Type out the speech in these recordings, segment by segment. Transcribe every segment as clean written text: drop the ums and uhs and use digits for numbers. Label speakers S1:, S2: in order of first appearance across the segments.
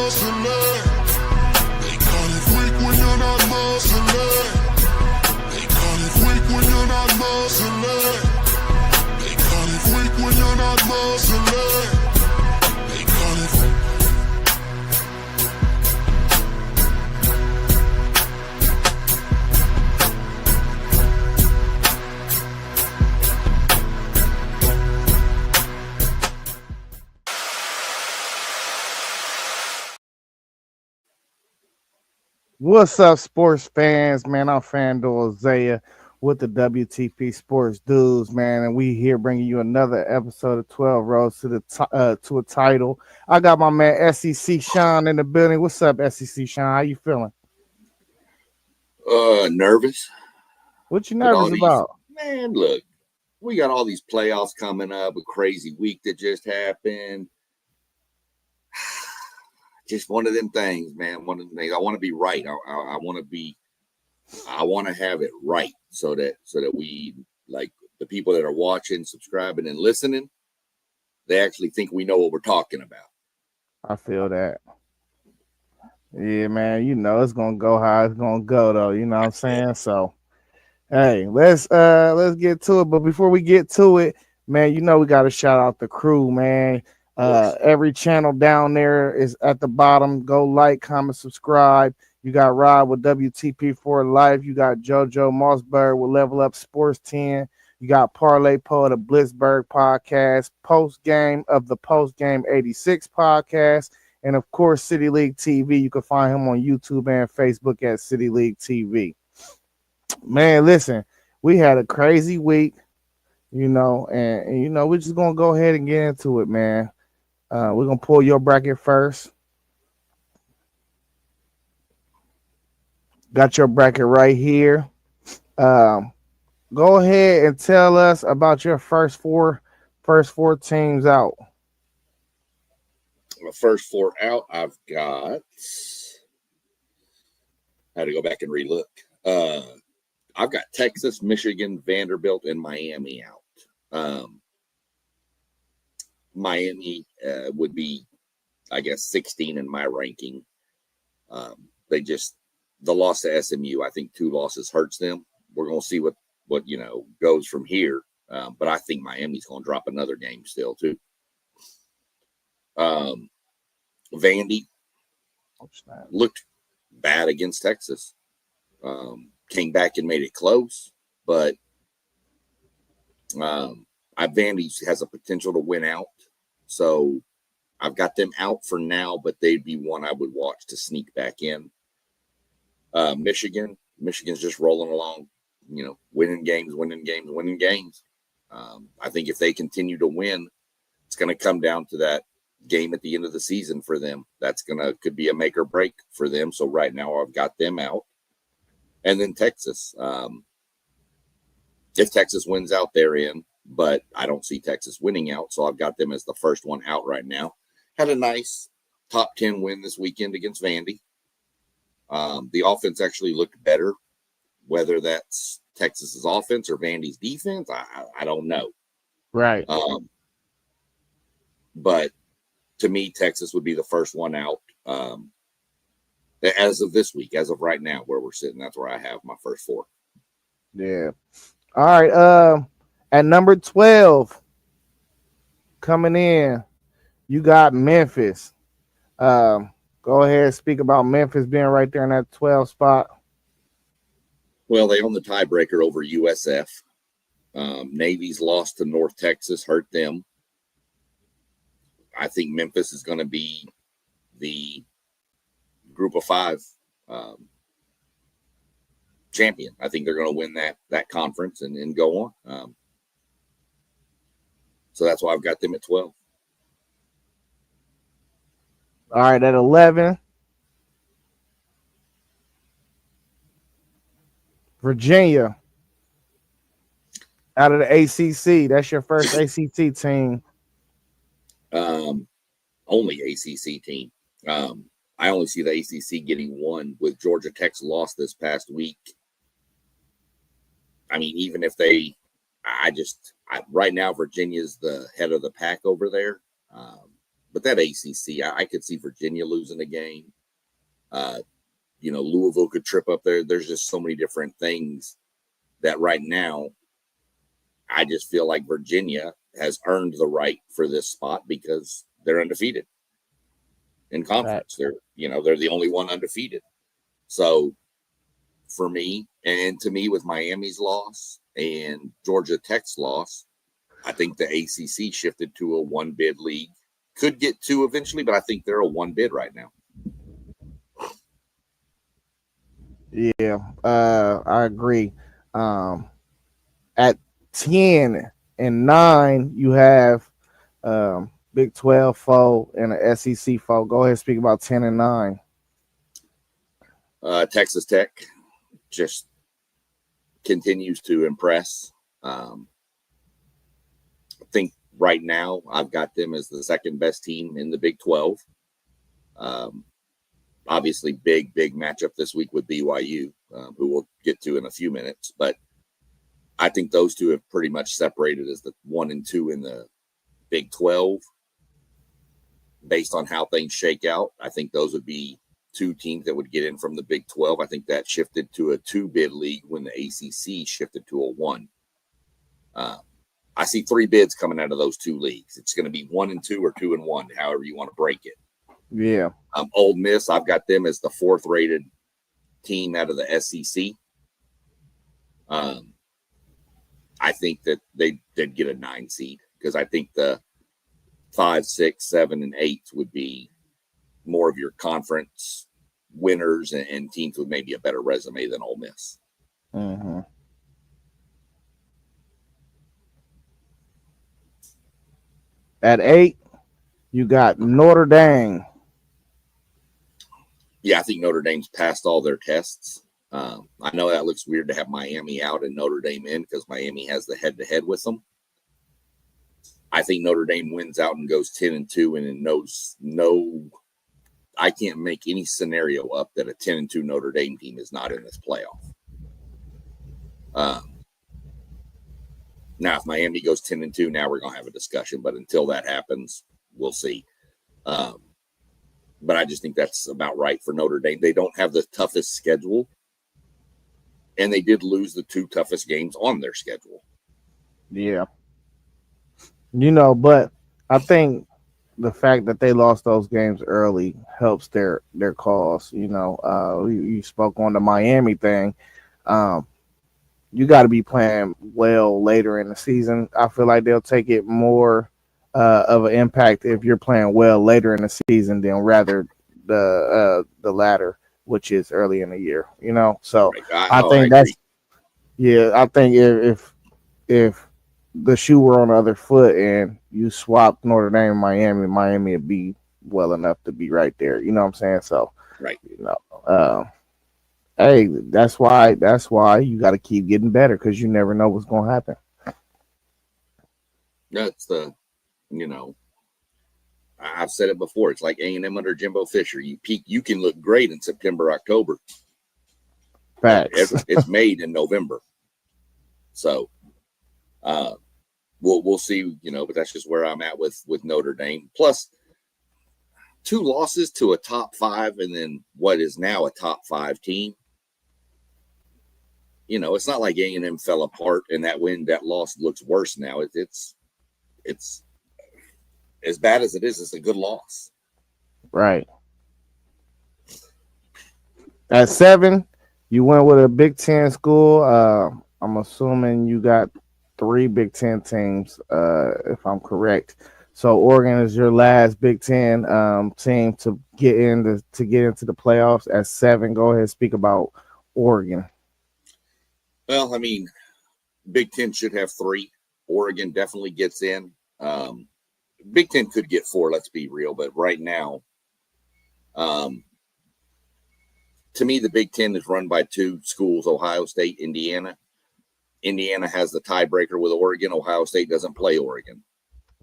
S1: muscling. They call it weak when you're not muscling. They call it weak when you're not muscling. They call it weak when you're not muscling. They call it.
S2: What's up, sports fans? Man, I'm FanDuel Zaya with the WTP Sports Dudes, man, and we here bringing you another episode of 12 Roads to the to a Title. I got my man SEC Sean in the building. What's up, SEC Sean? How you feeling?
S3: Nervous.
S2: What you nervous about?
S3: Man, look, we got all these playoffs coming up, a crazy week that just happened. Just one of them things, man. One of them things. I want to be right. I want to have it right so that we, like, the people that are watching, subscribing, and listening, they actually think we know what we're talking about.
S2: I feel that. Yeah, man. You know it's gonna go how it's gonna go, though. You know what I'm saying? So, hey, let's get to it. But before we get to it, man, you know we got to shout out the crew, man. Every channel down there is at the bottom. Go like, comment, subscribe. You got Rob with WTP for Life. You got JoJo Mossberg with Level Up Sports 10. You got Parlay Po of the Blitzburg podcast, Post Game of the Post Game 86 podcast, and of course City League TV. You can find him on YouTube and Facebook at City League TV. Man, listen, we had a crazy week, you know, and you know we're just gonna go ahead and get into it, man. We're going to pull your bracket first. Got your bracket right here. Go ahead and tell us about your first four teams out.
S3: The first four out, I've got. I had to go back and relook. I've got Texas, Michigan, Vanderbilt, and Miami out. Miami would be, I guess, 16 in my ranking. The loss to SMU, I think 2 losses hurts them. We're going to see what goes from here. But I think Miami's going to drop another game still too. Vandy looked bad against Texas. Came back and made it close, but Vandy has a potential to win out. So I've got them out for now, but they'd be one I would watch to sneak back in. Michigan's just rolling along, winning games. I think if they continue to win, it's going to come down to that game at the end of the season for them. Could be a make or break for them. So right now I've got them out. And then Texas. If Texas wins out, they're in. But I don't see Texas winning out, so I've got them as the first one out right now. Had a nice top 10 win this weekend against Vandy. The offense actually looked better. Whether that's Texas's offense or Vandy's defense, I don't know.
S2: Right.
S3: But to me, Texas would be the first one out. As of this week, as of right now, where we're sitting, that's where I have my first 4.
S2: Yeah. All right. At number 12, coming in, you got Memphis. Go ahead and speak about Memphis being right there in that 12 spot.
S3: Well, they own the tiebreaker over USF. Navy's loss to North Texas hurt them. I think Memphis is going to be the Group of 5 champion. I think they're going to win that conference and go on. So that's why I've got them at 12.
S2: All right, at 11, Virginia. Out of the ACC, that's your first ACC team.
S3: Only ACC team. I only see the ACC getting one with Georgia Tech's loss this past week. I mean, even if right now Virginia's the head of the pack over there. But that ACC, I could see Virginia losing a game. Louisville could trip up there. There's just so many different things that right now, I just feel like Virginia has earned the right for this spot because they're undefeated in conference.
S2: Right.
S3: They're the only one undefeated. So for me, and to me, with Miami's loss and Georgia Tech's loss, I think the ACC shifted to a one bid league. Could get two eventually, but I think they're a one bid right now.
S2: Yeah, I agree. At 10 and 9, you have Big 12 foe and an SEC foe. Go ahead and speak about 10 and 9.
S3: Texas Tech just continues to impress. I think right now I've got them as the second best team in the Big 12. Obviously, big matchup this week with BYU, who we'll get to in a few minutes. But I think those two have pretty much separated as the 1 and 2 in the Big 12. Based on how things shake out, I think those would be two teams that would get in from the Big 12. I think that shifted to a 2-bid league when the ACC shifted to a 1. I see 3 bids coming out of those two leagues. It's going to be 1 and 2 or 2 and 1, however you want to break it.
S2: Yeah.
S3: Ole Miss, I've got them as the 4th rated team out of the SEC. I think that they'd get a 9 seed because I think the 5, 6, 7, and 8 would be more of your conference winners and teams with maybe a better resume than Ole Miss.
S2: Mm-hmm. At 8, you got Notre Dame.
S3: Yeah, I think Notre Dame's passed all their tests. I know that looks weird to have Miami out and Notre Dame in because Miami has the head-to-head with them. I think Notre Dame wins out and goes 10 and 2, and it knows I can't make any scenario up that a 10 and 2 Notre Dame team is not in this playoff. Now, if Miami goes 10 and 2, now we're going to have a discussion. But until that happens, we'll see. But I just think that's about right for Notre Dame. They don't have the toughest schedule, and they did lose the 2 toughest games on their schedule.
S2: Yeah. But I think the fact that they lost those games early helps their cause. You spoke on the Miami thing. You got to be playing well later in the season. I feel like they'll take it more of an impact if you're playing well later in the season than rather the latter, which is early in the year. So I think that's I think if the shoe were on the other foot and you swapped Notre Dame and Miami would be well enough to be right there. You know what I'm saying? So
S3: right.
S2: Hey, that's why you got to keep getting better because you never know what's going to happen.
S3: That's I've said it before. It's like A&M under Jimbo Fisher. You peak, you can look great in September, October.
S2: Facts.
S3: It's made in November. So we'll see, but that's just where I'm at with Notre Dame. Plus 2 losses to a top 5 and then what is now a top 5 team. It's not like A&M fell apart and that loss looks worse now. It's as bad as it is, it's a good loss.
S2: Right. At 7, you went with a Big Ten school. I'm assuming you got 3 Big Ten teams, if I'm correct. So Oregon is your last Big Ten team to get into the playoffs at 7. Go ahead and speak about Oregon.
S3: Well, I mean, Big Ten should have 3. Oregon definitely gets in. Big Ten could get 4, let's be real. But right now, to me, the Big Ten is run by 2 schools, Ohio State, Indiana. Indiana has the tiebreaker with Oregon. Ohio State doesn't play Oregon.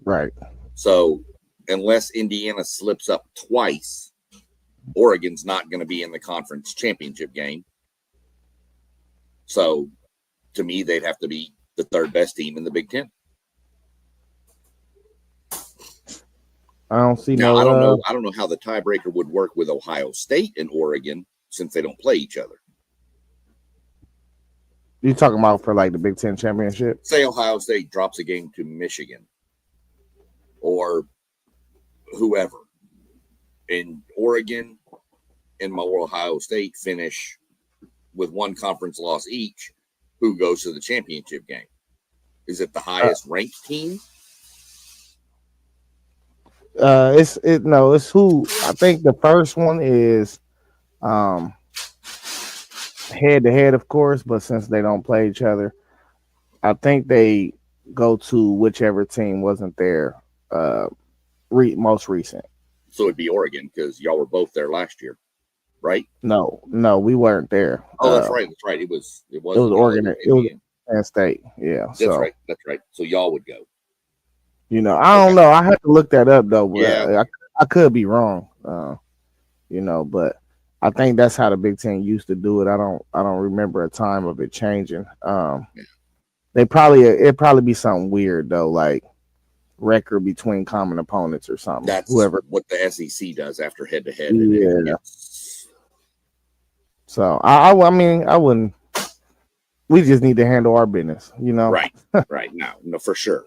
S2: Right.
S3: So unless Indiana slips up twice, Oregon's not going to be in the conference championship game. So to me, they'd have to be the 3rd best team in the Big Ten.
S2: I don't see
S3: Now,
S2: no.
S3: I don't know how the tiebreaker would work with Ohio State and Oregon since they don't play each other.
S2: You talking about for like the Big Ten championship?
S3: Say Ohio State drops a game to Michigan or whoever, and Oregon and Ohio State finish with one conference loss each. Who goes to the championship game? Is it the highest ranked team?
S2: It's who. I think the first one is head to head, of course, but since they don't play each other, I think they go to whichever team wasn't there most recent.
S3: So it'd be Oregon because y'all were both there last year, right?
S2: No, we weren't there.
S3: Oh, that's right. That's right. It was
S2: Oregon. It was Penn State. Yeah,
S3: that's right. That's right. So y'all would go.
S2: You know, I don't know. I have to look that up though. But
S3: Yeah.
S2: I could be wrong. You know, but I think that's how the Big Ten used to do it. I don't remember a time of it changing. It'd probably be something weird though, like record between common opponents or something.
S3: That's
S2: whoever
S3: what the SEC does after head to head.
S2: Yeah. So I mean, I wouldn't. We just need to handle our business, you know.
S3: Right. Right. No, for sure.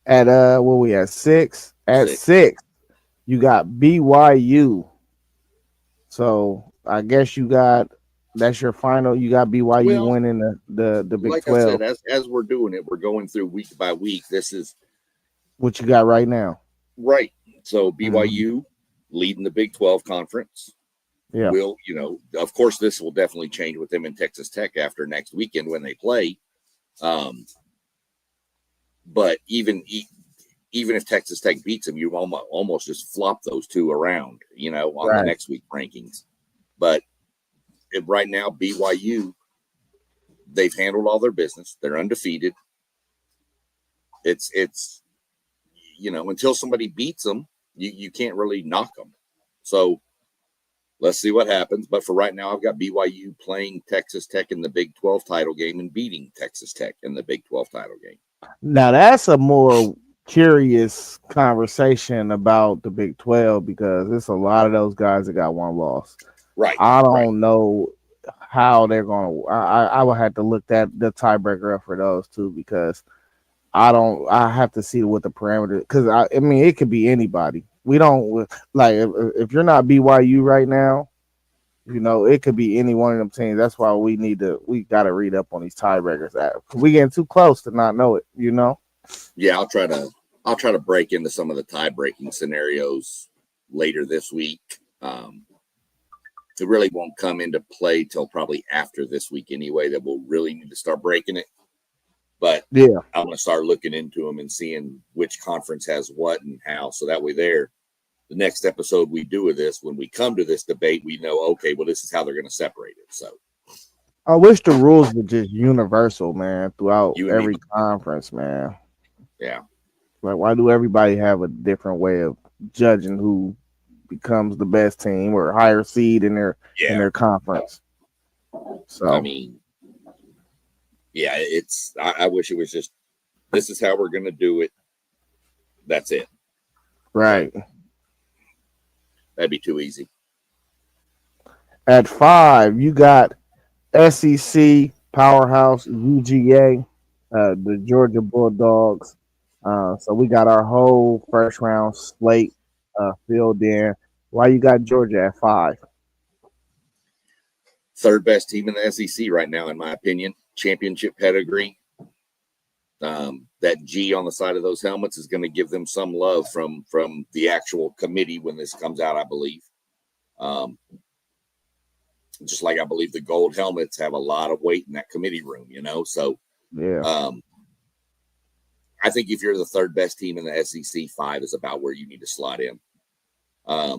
S2: At what we at 6? At 6, you got BYU. So I guess that's your final. You got BYU winning the Big
S3: like
S2: 12.
S3: I said, as we're doing it, we're going through week by week. This is
S2: what you got right now.
S3: Right. So BYU leading the Big 12 conference.
S2: Yeah.
S3: Will, of course, this will definitely change with them in Texas Tech after next weekend when they play. But even if Texas Tech beats them, you almost just flop those two around, on the next week rankings. But right now, BYU, they've handled all their business. They're undefeated. It's until somebody beats them, you can't really knock them. So let's see what happens. But for right now, I've got BYU playing Texas Tech in the Big 12 title game and beating Texas Tech in the Big 12 title game.
S2: Now, that's a more curious conversation about the Big 12 because it's a lot of those guys that got one loss.
S3: Right.
S2: I don't know how they're going to. I would have to look at the tiebreaker up for those two because I have to see what the parameter, because I mean, it could be anybody. We don't like if you're not BYU right now, it could be any one of them teams. That's why we got to read up on these tiebreakers. We getting too close to not know it,
S3: Yeah, I'll try to break into some of the tie-breaking scenarios later this week. It really won't come into play till probably after this week anyway, that we'll really need to start breaking it. But
S2: yeah,
S3: I'm going to start looking into them and seeing which conference has what and how. So that way the next episode we do of this, when we come to this debate, we know, okay, well, this is how they're going to separate it. So
S2: I wish the rules were just universal, man, throughout every conference, man.
S3: Yeah.
S2: Like, why do everybody have a different way of judging who becomes the best team or higher seed in their conference? So
S3: I mean, yeah, I wish it was just, this is how we're going to do it. That's it.
S2: Right.
S3: That'd be too easy.
S2: At 5, you got SEC powerhouse UGA, the Georgia Bulldogs. So we got our whole first round slate filled in. Why you got Georgia at 5?
S3: Third best team in the SEC right now, in my opinion. Championship pedigree. That G on the side of those helmets is going to give them some love from the actual committee when this comes out, I believe. Just like I believe the gold helmets have a lot of weight in that committee room, So
S2: yeah.
S3: I think if you're the third best team in the SEC, 5 is about where you need to slot in. I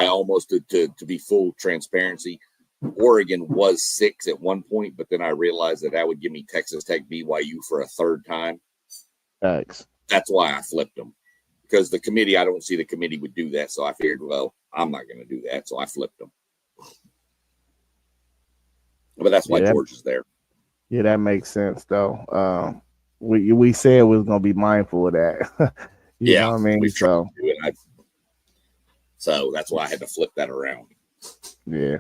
S3: almost, to be full transparency, Oregon was 6 at one point, but then I realized that would give me Texas Tech, BYU for a third time.
S2: Thanks.
S3: That's why I flipped them, because the committee, I don't see the committee would do that. So I figured, well, I'm not going to do that. So I flipped them. But that's why Georgia's there.
S2: Yeah, that makes sense though. we said we was gonna be mindful of that. You know what I mean?
S3: we've tried
S2: So
S3: to do it. So that's why I had to flip that around.
S2: yeah,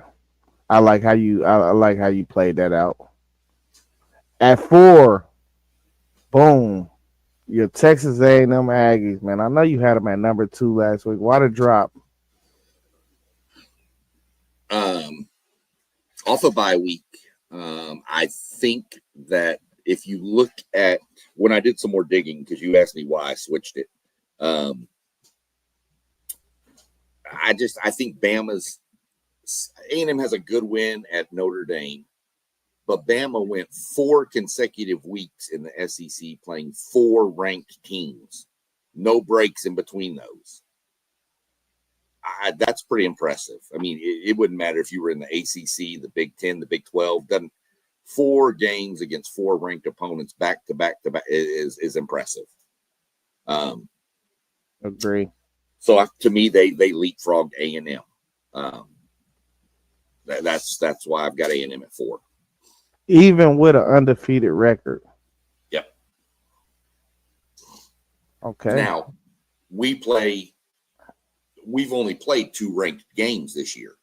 S2: I like how I like how you played that out. At 4, boom, your Texas A&M Aggies, man. I know you had them at number 2 last week. Why the drop?
S3: Off a bye week, I think that if you look at when I did some more digging, because you asked me why I switched it, I think Bama's A&M has a good win at Notre Dame, but Bama went 4 consecutive weeks in the SEC playing 4 ranked teams, no breaks in between those. That's pretty impressive. I mean, it wouldn't matter if you were in the ACC, the Big 10, the Big 12. Done 4 games against 4 ranked opponents back to back is impressive.
S2: Agree.
S3: So to me, they leapfrogged A&M. That's why I've got A&M at 4.
S2: Even with an undefeated record.
S3: Yep.
S2: Okay.
S3: Now we've only played 2 ranked games this year.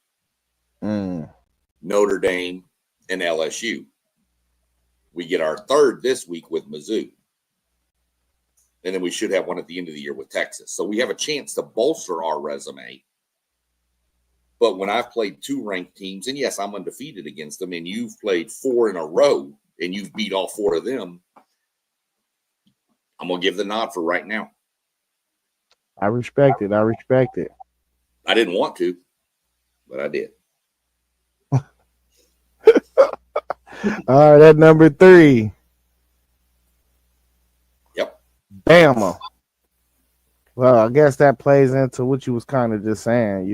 S3: Notre Dame and LSU. We get our 3rd this week with Mizzou. And then we should have one at the end of the year with Texas. So we have a chance to bolster our resume. But when I've played 2 ranked teams, and yes, I'm undefeated against them, and you've played 4 in a row, and you've beat all 4 of them, I'm going to give the nod for right now.
S2: I respect it.
S3: I didn't want to, but I did.
S2: All right, at number 3.
S3: Yep.
S2: Bama. Well, I guess that plays into what you was kind of just saying,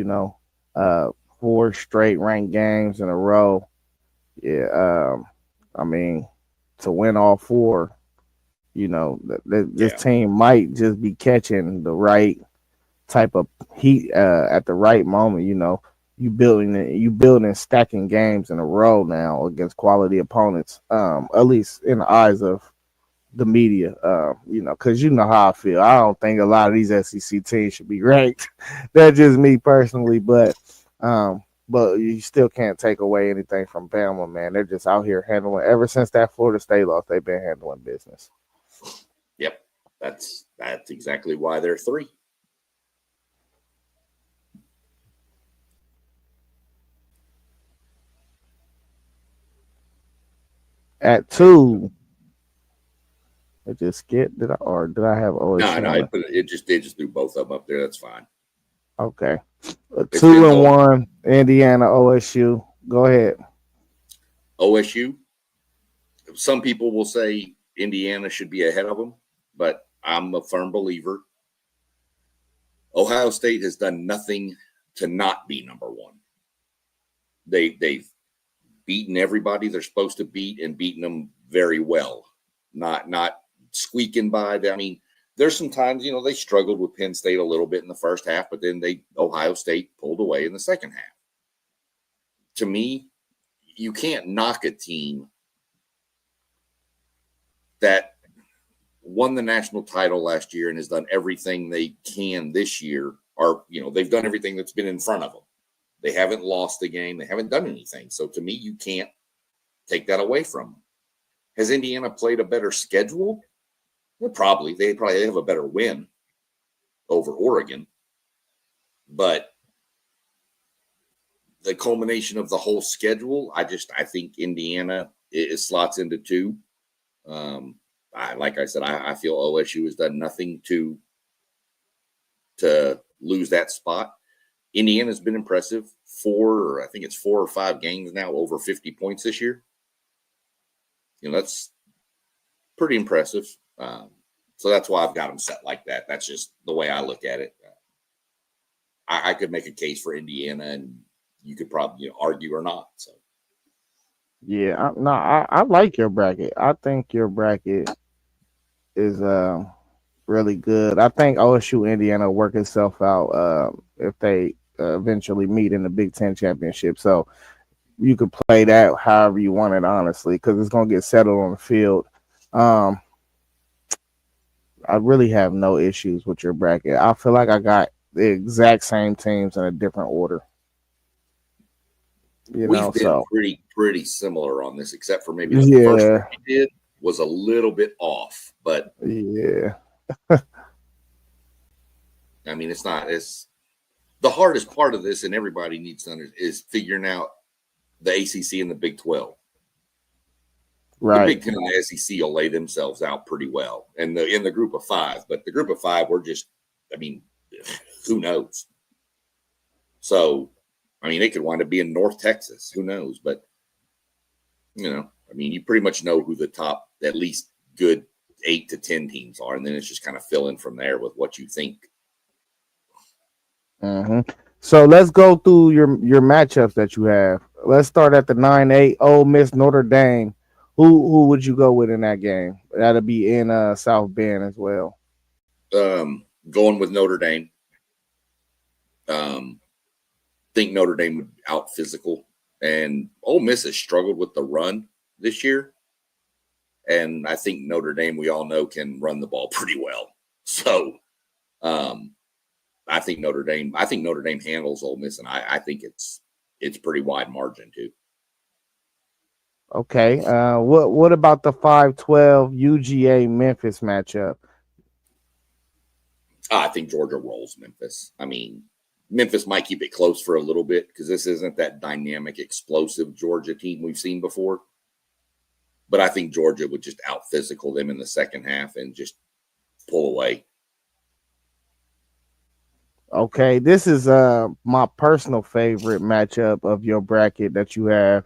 S2: 4 straight ranked games in a row. Yeah, I mean, to win all 4, this team might just be catching the right type of heat at the right moment. You building stacking games in a row now against quality opponents. At least in the eyes of the media, because you know how I feel. I don't think a lot of these SEC teams should be ranked. That's just me personally, but you still can't take away anything from Bama, man. They're just out here handling. Ever since that Florida State loss, they've been handling business.
S3: Yep, that's exactly why they're 3.
S2: At 2, it just skipped. Did I have OSU?
S3: No, it just threw both of them up there. That's fine.
S2: Okay, 2 and 1, Indiana, OSU. Go ahead.
S3: OSU. Some people will say Indiana should be ahead of them, but I'm a firm believer. Ohio State has done nothing to not be number 1. They've beaten everybody they're supposed to beat and beaten them very well. Not squeaking by. I mean, there's some times, they struggled with Penn State a little bit in the first half, but then Ohio State pulled away in the second half. To me, you can't knock a team that won the national title last year and has done everything they can this year, or, they've done everything that's been in front of them. They haven't lost the game. They haven't done anything. So to me, you can't take that away from them. Has Indiana played a better schedule? Well, probably. They have a better win over Oregon. But the culmination of the whole schedule, I think Indiana slots into 2. Like I said, I feel OSU has done nothing to lose that spot. Indiana's been impressive. 4 or 5 games now, over 50 points this year. That's pretty impressive. So that's why I've got them set like that. That's just the way I look at it. I could make a case for Indiana, and you could probably argue or not. So,
S2: yeah, I like your bracket. I think your bracket is really good. I think OSU Indiana will work itself out if they eventually meet in the Big Ten championship. So you could play that however you want it, honestly, because it's gonna get settled on the field. I really have no issues with your bracket. I feel like I got the exact same teams in a different order.
S3: We've been
S2: So
S3: pretty similar on this, except for maybe the first one
S2: yeah,
S3: we did was a little bit off. But
S2: yeah,
S3: I mean, it's the hardest part of this, and everybody needs to understand, is figuring out the ACC and the Big 12. The
S2: right.
S3: Big 10 and the SEC will lay themselves out pretty well, and in the group of five. But the group of five, we're just, I mean, who knows? So, I mean, it could wind up being North Texas. Who knows? But I mean, you pretty much know who the top, at least good 8 to 10 teams are, and then it's just kind of fill in from there with what you think.
S2: Mm-hmm. So let's go through your matchups that you have. Let's start at the 9-8 Ole Miss Notre Dame. Who would you go with in that game? That'll be in South Bend as well.
S3: Going with Notre Dame. Think Notre Dame would out physical, and Ole Miss has struggled with the run this year. And I think Notre Dame, we all know, can run the ball pretty well. So I think Notre Dame handles Ole Miss, and I think it's pretty wide margin too.
S2: Okay. What about the 5-12 UGA Memphis matchup?
S3: I think Georgia rolls Memphis. I mean, Memphis might keep it close for a little bit because this isn't that dynamic, explosive Georgia team we've seen before. But I think Georgia would just out physical them in the second half and just pull away.
S2: Okay, this is my personal favorite matchup of your bracket that you have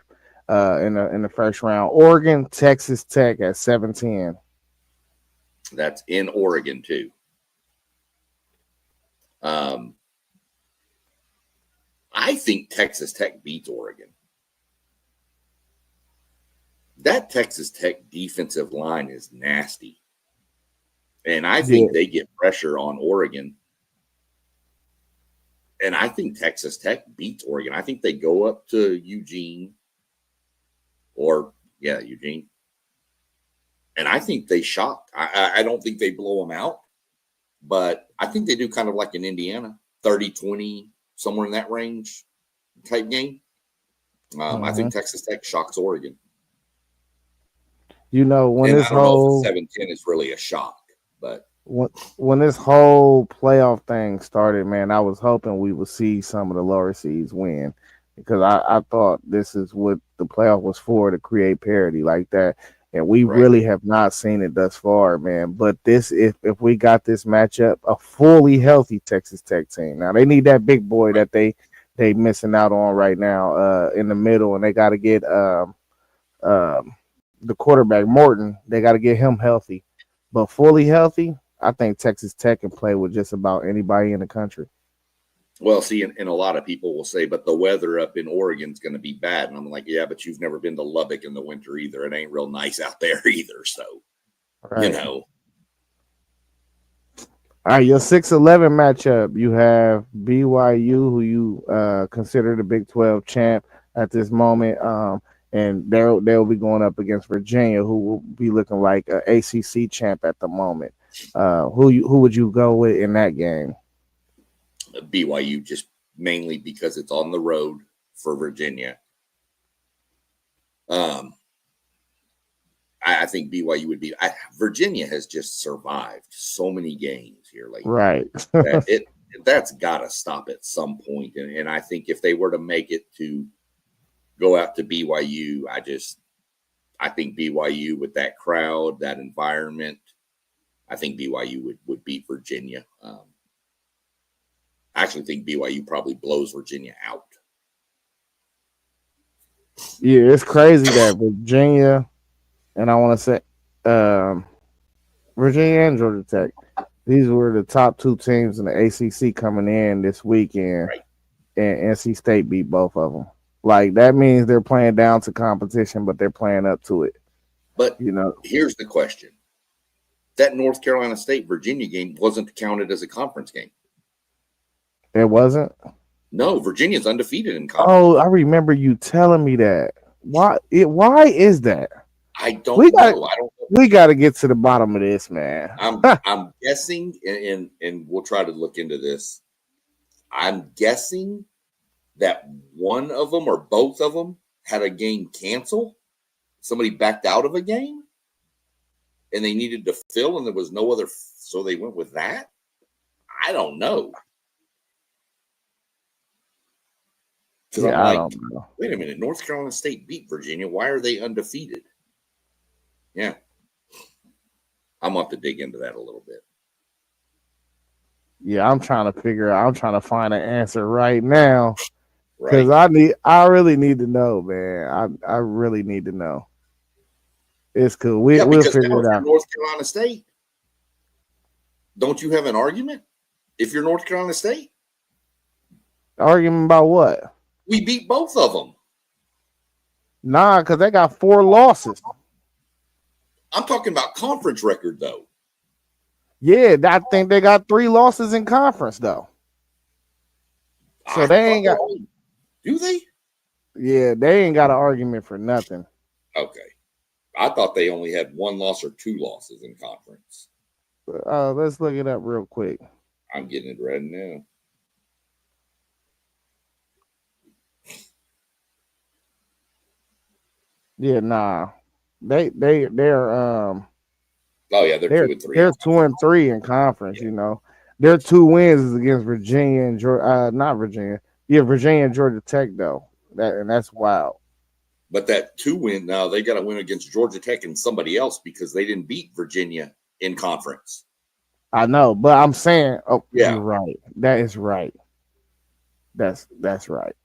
S2: in the first round. Oregon, Texas Tech at 7-10.
S3: That's in Oregon too. I think Texas Tech beats Oregon. That Texas Tech defensive line is nasty. And I think they get pressure on Oregon. And I think Texas Tech beats Oregon. I think they go up to Eugene. Eugene. And I think they shock. I don't think they blow them out. But I think they do kind of like in Indiana, 30-20, somewhere in that range type game. I think Texas Tech shocks Oregon.
S2: When
S3: and
S2: this
S3: I don't
S2: whole
S3: know if 7-10 is really a shock, but
S2: when this whole playoff thing started, man, I was hoping we would see some of the lower seeds win because I thought this is what the playoff was for, to create parity like that. And we really have not seen it thus far, man. But this, if we got this matchup, a fully healthy Texas Tech team. Now they need that big boy that they missing out on right now in the middle, and they got to get the quarterback Morton. They got to get him healthy, but fully healthy, I think Texas Tech can play with just about anybody in the country.
S3: Well, see, and a lot of people will say, but the weather up in Oregon is going to be bad. And I'm like, yeah, but you've never been to Lubbock in the winter either. It ain't real nice out there either. So,
S2: All right, your 6-11 matchup, you have BYU, who you consider the Big 12 champ at this moment. And they'll be going up against Virginia, who will be looking like an ACC champ at the moment. Who would you go with in that game?
S3: BYU, just mainly because it's on the road for Virginia. I think BYU would be. Virginia has just survived so many games here lately.
S2: Right.
S3: That's got to stop at some point. And I think if they were to make it to go out to BYU, I think BYU with that crowd, that environment, I think BYU would beat Virginia. I actually think BYU probably blows Virginia out.
S2: Yeah, it's crazy that Virginia, and I want to say Virginia and Georgia Tech, these were the top two teams in the ACC coming in this weekend, and NC State beat both of them. Like, that means they're playing down to competition, but they're playing up to it.
S3: But here's the question: that North Carolina State Virginia game wasn't counted as a conference game.
S2: It wasn't?
S3: No, Virginia's undefeated in conference.
S2: Oh, I remember you telling me that. Why is that?
S3: I don't
S2: We got
S3: know. I don't know.
S2: we got to get to the bottom of this, man.
S3: I'm guessing, and we'll try to look into this. I'm guessing that one of them or both of them had a game cancel. Somebody backed out of a game, and they needed to fill, and there was no other, so they went with that. I don't know. Because
S2: Yeah,
S3: I'm
S2: I
S3: like,
S2: don't know.
S3: wait a minute, North Carolina State beat Virginia. Why are they undefeated? Yeah. I'm going to have to dig into that a little bit.
S2: Yeah, I'm trying to find an answer right now because
S3: Right.
S2: I really need to know, man. I really need to know. It's cool.
S3: Yeah,
S2: We'll
S3: because now
S2: figure
S3: if
S2: it
S3: you're
S2: out.
S3: North Carolina State, don't you have an argument? If you're North Carolina State,
S2: Argument about what?
S3: we beat both of them.
S2: Nah, because they got 4 losses.
S3: I'm talking about conference record, though.
S2: Yeah, I think they got 3 losses in conference though. So
S3: I
S2: they
S3: thought
S2: ain't got.
S3: Do they?
S2: Yeah, they ain't got an argument for nothing.
S3: Okay. I thought they only had 1 loss or 2 losses in conference.
S2: Let's look it up real quick.
S3: I'm getting it right now.
S2: Yeah, nah. They're
S3: Oh yeah, they're 2-3.
S2: They're 2-3 in conference. You know, their 2 wins is against Virginia and Georgia. Not Virginia. Yeah, Virginia and Georgia Tech though. That's wild.
S3: But that 2 win now, they got to win against Georgia Tech and somebody else because they didn't beat Virginia in conference.
S2: I know, but I'm saying, oh,
S3: Yeah.
S2: You're right. That is right. That's right.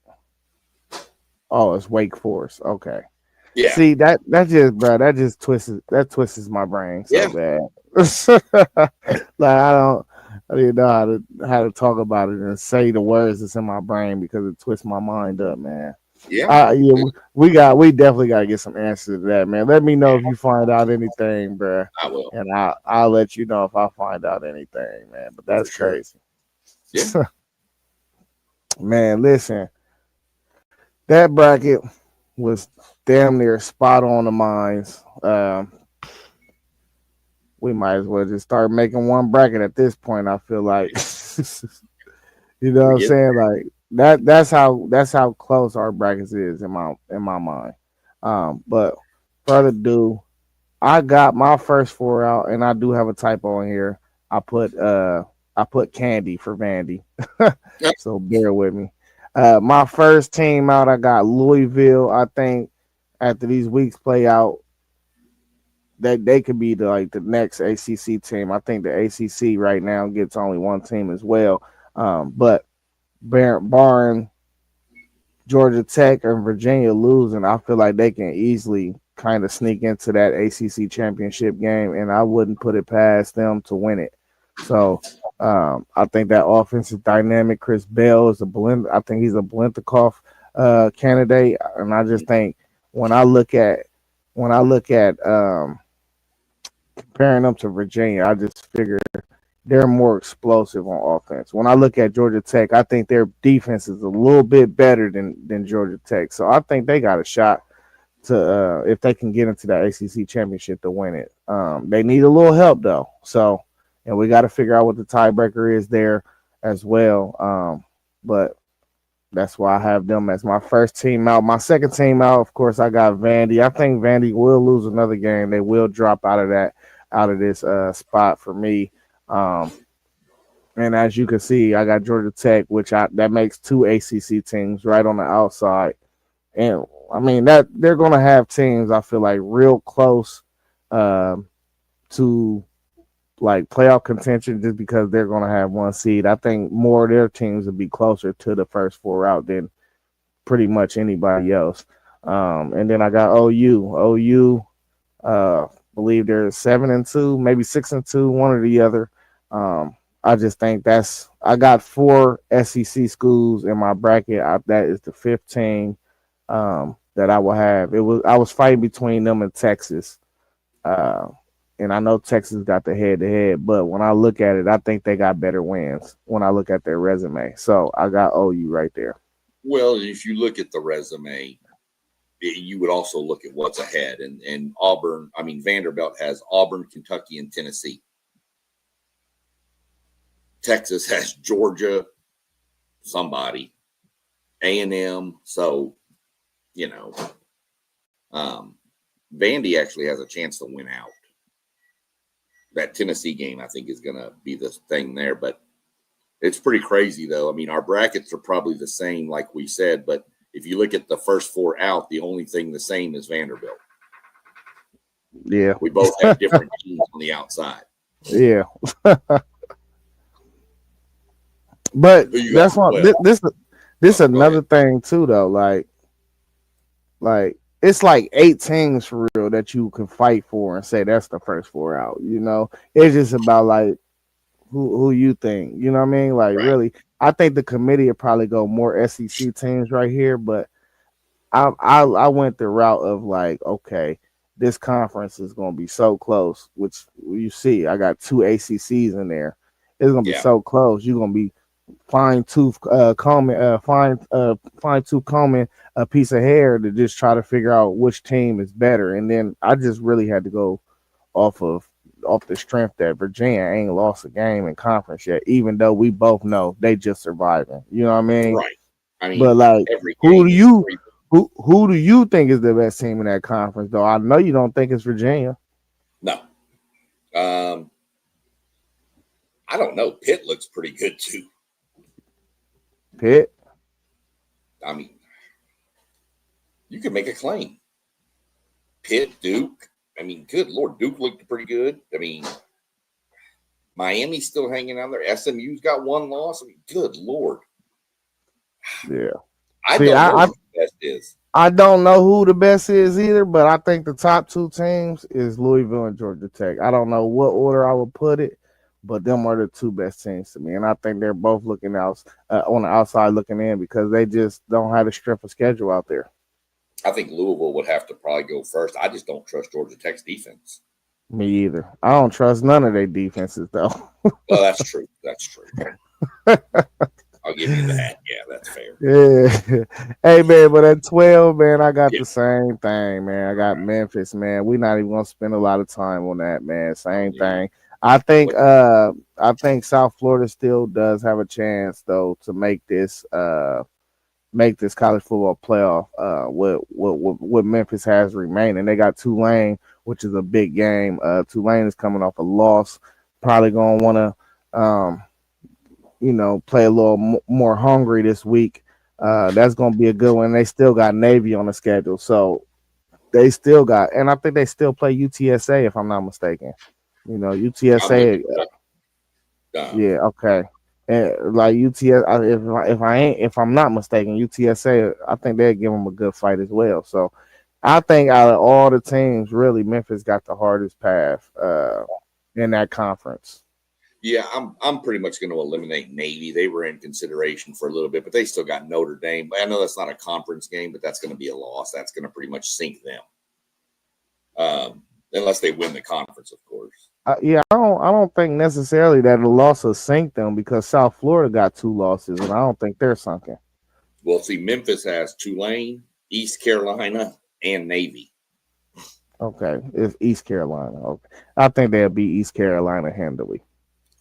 S2: Oh, it's Wake Forest. Okay.
S3: Yeah.
S2: See that just twists my brain so bad. Like I didn't know how to talk about it and say the words that's in my brain because it twists my mind up, man.
S3: Yeah.
S2: We definitely got to get some answers to that, man. Let me know if you find out anything, bro.
S3: I will.
S2: And I'll let you know if I find out anything, man. But that's crazy.
S3: Yeah.
S2: Man, listen. That bracket was damn near spot on the minds. We might as well just start making one bracket at this point. I feel like, you know what I'm saying? Like that's how close our brackets is in my mind. But further ado, I got my first 4 out, and I do have a typo in here. I put Candy for Vandy, so bear with me. My first team out, I got Louisville. I think after these weeks play out, that they could be the next ACC team. I think the ACC right now gets only 1 team as well. But barring Georgia Tech and Virginia losing, I feel like they can easily kind of sneak into that ACC championship game, and I wouldn't put it past them to win it. So I think that offensive dynamic, Chris Bell is I think he's a Biletnikoff candidate, and I just think when I look at comparing them to Virginia, I just figure they're more explosive on offense. When I look at Georgia Tech, I think their defense is a little bit better than Georgia Tech. So I think they got a shot to if they can get into the ACC championship to win it. They need a little help though. So, and we got to figure out what the tiebreaker is there as well. But that's why I have them as my first team out. My second team out, of course, I got Vandy. I think Vandy will lose another game. They will drop out of this spot for me. And as you can see, I got Georgia Tech, that makes 2 ACC teams right on the outside. And I mean that they're going to have teams I feel like real close to like playoff contention just because they're going to have 1 seed. I think more of their teams will be closer to the first 4 out than pretty much anybody else. And then I got OU. Believe they're 7-2, maybe 6-2, one or the other. I just think I got 4 SEC schools in my bracket. That is the 15 that I will have. I was fighting between them and Texas. And I know Texas got the head-to-head, but when I look at it, I think they got better wins when I look at their resume. So I got OU right there.
S3: Well, if you look at the resume, you would also look at what's ahead. And Auburn, I mean, Vanderbilt has Auburn, Kentucky, and Tennessee. Texas has Georgia, somebody, A&M. So, you know, Vandy actually has a chance to win out. That Tennessee game, I think, is going to be the thing there. But it's pretty crazy, though. I mean, our brackets are probably the same, like we said. But if you look at the first four out, the only thing the same is Vanderbilt.
S2: Yeah.
S3: We both have different teams on the outside.
S2: Yeah. But that's why this another thing too, though. Like it's like 8 teams for real that you can fight for and say that's the first 4 out. You know, it's just about like who you think. You know what I mean? Like really, I think the committee would probably go more SEC teams right here. But I went the route of like, okay, this conference is going to be so close. Which you see, I got 2 ACCs in there. It's going to be so close. You're going to be fine-tooth combing a piece of hair to just try to figure out which team is better. And then I just really had to go off the strength that Virginia ain't lost a game in conference yet, even though we both know they just surviving. You know what I mean?
S3: Right. I mean,
S2: but like, who do you think is the best team in that conference? Though I know you don't think it's Virginia.
S3: No. I don't know. Pitt looks pretty good too.
S2: Pitt?
S3: I mean, you can make a claim. Pitt, Duke. I mean, good Lord, Duke looked pretty good. I mean, Miami's still hanging out there. SMU's got 1 loss. I mean, good Lord.
S2: Yeah.
S3: I don't know who the best is.
S2: I don't know who the best is either, but I think the top 2 teams is Louisville and Georgia Tech. I don't know what order I would put it, but them are the 2 best teams to me. And I think they're both looking out on the outside looking in because they just don't have the strength of schedule out there.
S3: I think Louisville would have to probably go first. I just don't trust Georgia Tech's defense.
S2: Me either. I don't trust none of their defenses, though.
S3: Well, that's true. That's true. I'll give you that. Yeah, that's fair.
S2: Yeah. Hey, man, but at 12, man, I got the same thing, man. I got Memphis, man. We're not even going to spend a lot of time on that, man. Same thing. I think South Florida still does have a chance, though, to make this college football playoff what Memphis has remaining. They got Tulane, which is a big game. Tulane is coming off a loss, probably going to want to play a little more hungry this week. That's going to be a good one. They still got Navy on the schedule, so they still got, and I think they still play UTSA if I'm not mistaken. You know, UTSA. Yeah, okay. And like UTSA, if I'm not mistaken, UTSA, I think they'll give them a good fight as well. So I think out of all the teams, really, Memphis got the hardest path in that conference.
S3: Yeah, I'm pretty much going to eliminate Navy. They were in consideration for a little bit, but they still got Notre Dame. I know that's not a conference game, but that's going to be a loss. That's going to pretty much sink them, unless they win the conference, of course.
S2: I don't think necessarily that a loss will sink them because South Florida got 2 losses, and I don't think they're sunken.
S3: Well, see, Memphis has Tulane, East Carolina, and Navy.
S2: Okay, it's East Carolina. Okay, I think they'll beat East Carolina handily.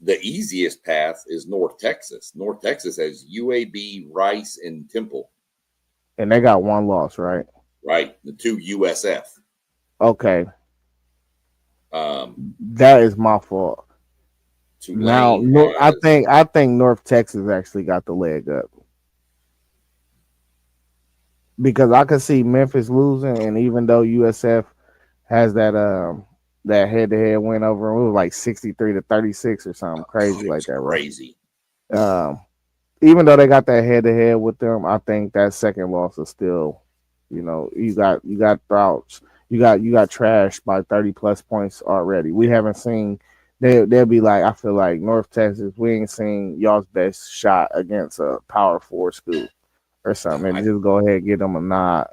S3: The easiest path is North Texas. North Texas has UAB, Rice, and Temple.
S2: And they got 1 loss, right?
S3: Right, the 2 USF.
S2: Okay. That is my fault. Tulane I think North Texas actually got the leg up because I could see Memphis losing, and even though USF has that head-to-head win over them, it was like 63-36 or something crazy like that.
S3: Crazy.
S2: Right? Even though they got that head-to-head with them, I think that second loss is still, you got Throughts. You got trashed by 30 plus points already. We haven't seen. They'll be like, I feel like North Texas. We ain't seen y'all's best shot against a Power 4 school or something. And just go ahead and give them a nod.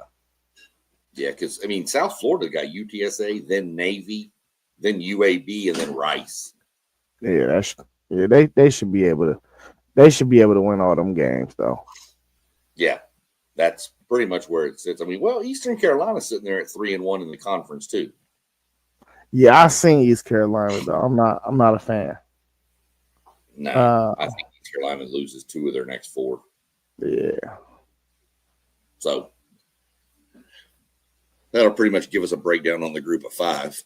S3: Yeah, because South Florida got UTSA, then Navy, then UAB, and then Rice.
S2: Yeah, they should be able to. They should be able to win all them games, though.
S3: Yeah, that's pretty much where it sits. I mean, well, Eastern Carolina's sitting there at 3-1 in the conference too.
S2: Yeah, I seen East Carolina though. I'm not a fan.
S3: No, I think East Carolina loses 2 of their next 4.
S2: Yeah.
S3: So that'll pretty much give us a breakdown on the group of 5.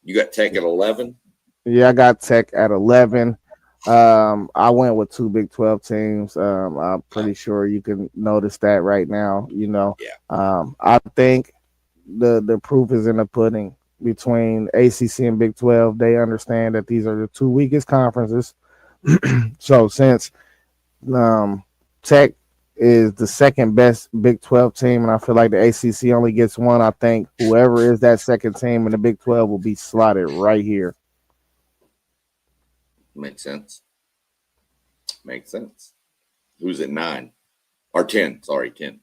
S3: You got Tech at 11.
S2: Yeah, I got Tech at 11. I went with 2 Big 12 teams. I'm pretty sure you can notice that right now. I think the proof is in the pudding between ACC and Big 12. They understand that these are the 2 weakest conferences. So since Tech is the second best Big 12 team, and I feel like the ACC only gets 1, I think whoever is that second team in the Big 12 will be slotted right here.
S3: Makes sense. Who's at 9 or 10? Sorry, 10.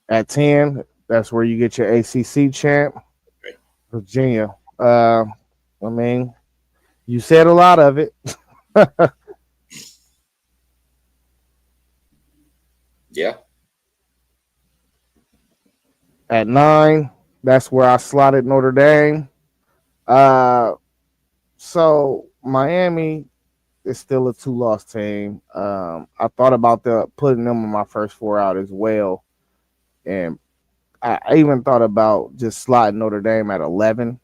S2: At 10, that's where you get your ACC champ,
S3: Okay.
S2: Virginia. I mean, you said a lot of it.
S3: Yeah.
S2: At 9, that's where I slotted Notre Dame. So Miami is still a 2-loss team. I thought about putting them in my first 4 out as well, and I even thought about just slotting Notre Dame at 11,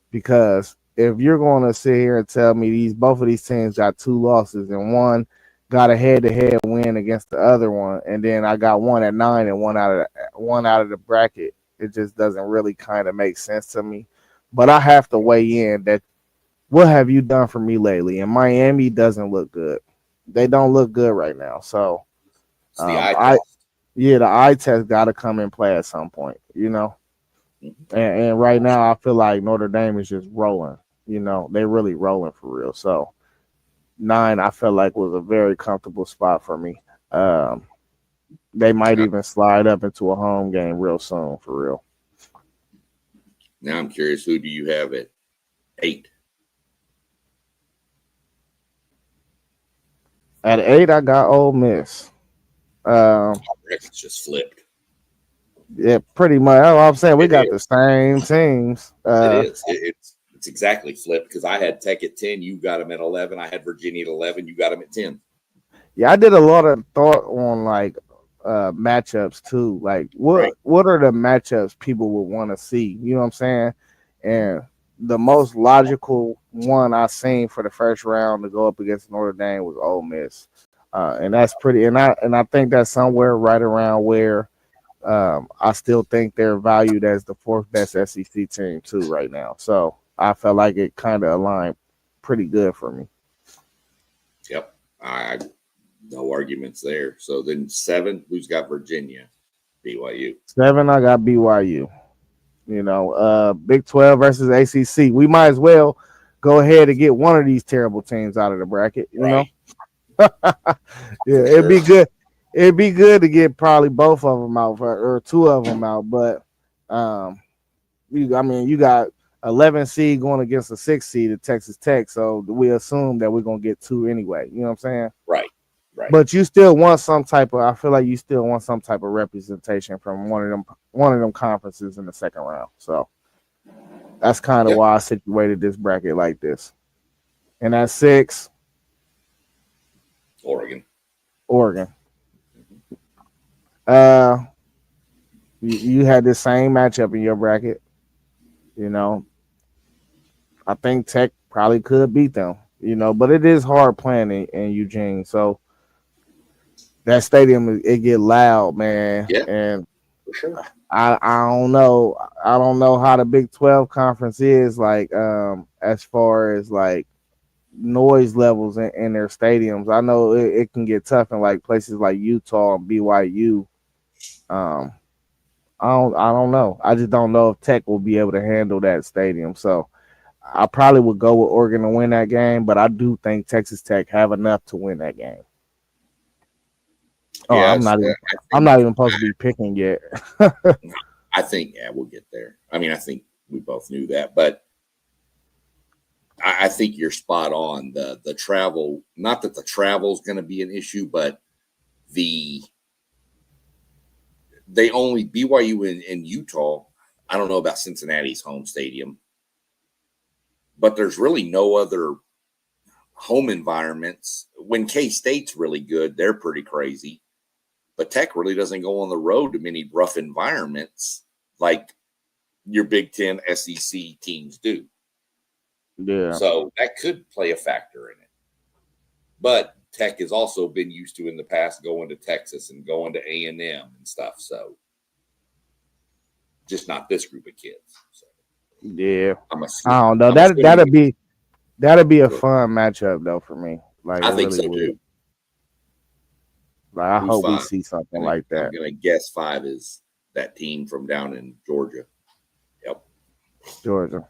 S2: because if you're going to sit here and tell me both of these teams got 2 losses and one got a head-to-head win against the other one, and then I got one at 9 and one out of the bracket, it just doesn't really kind of make sense to me. But I have to weigh in that what have you done for me lately? And Miami doesn't look good. They don't look good right now. So
S3: It's the eye test.
S2: the eye test got to come in play at some point, And right now I feel like Notre Dame is just rolling. They're really rolling for real. So 9, I felt like was a very comfortable spot for me. They might even slide up into a home game real soon, for real.
S3: Now I'm curious, who do you have at 8?
S2: At 8, I got Ole Miss.
S3: It's just flipped.
S2: Yeah, pretty much. That's what I'm saying. We got the same teams.
S3: It is. It's exactly flipped, because I had Tech at 10. You got them at 11. I had Virginia at 11. You got them at 10.
S2: Yeah, I did a lot of thought on matchups too. Like what are the matchups people would want to see? You know what I'm saying? And the most logical one I seen for the first round to go up against Notre Dame was Ole Miss, and that's pretty. And I think that's somewhere right around where I still think they're valued as the 4th best SEC team too right now. So I felt like it kind of aligned pretty good for me.
S3: Yep, no arguments there. So then 7, who's got Virginia? BYU.
S2: 7, I got BYU. Big 12 versus ACC. We might as well go ahead and get one of these terrible teams out of the bracket. You know, yeah, it'd be good. It'd be good to get probably both of them out or 2 of them out. But you got 11 seed going against a 6 seed at Texas Tech, so we assume that we're gonna get 2 anyway. You know what I'm saying?
S3: Right.
S2: But you still want some type of. I feel like you still want some type of representation from one of them conferences in the second round. So that's kind of why I situated this bracket like this. And at 6,
S3: Oregon.
S2: You had the same matchup in your bracket. I think Tech probably could beat them. But it is hard playing in Eugene. So that stadium, it get loud, man.
S3: Yeah,
S2: and
S3: for sure.
S2: I don't know. I don't know how the Big 12 conference is like as far as like noise levels in their stadiums. I know it can get tough in like places like Utah and BYU. I don't know. I just don't know if Tech will be able to handle that stadium. So I probably would go with Oregon to win that game, but I do think Texas Tech have enough to win that game. Oh, yeah, I'm not even supposed to be picking yet.
S3: I think we'll get there. I mean, I think we both knew that, but I think you're spot on. The travel, not that the travel is going to be an issue, but the they only BYU in Utah. I don't know about Cincinnati's home stadium, but there's really no other home environments. When K-State's really good, they're pretty crazy. But Tech really doesn't go on the road to many rough environments like your Big Ten SEC teams do.
S2: Yeah.
S3: So that could play a factor in it. But Tech has also been used to in the past going to Texas and going to A&M and stuff. So just not this group of kids. So
S2: Yeah.
S3: I'm
S2: I don't know. That'd be a fun matchup though for me. Like
S3: I think
S2: really
S3: so too.
S2: Like I
S3: Who's
S2: hope we
S3: five?
S2: see something like that.
S3: I'm gonna guess 5 is that team from down in Georgia. Yep.
S2: Georgia.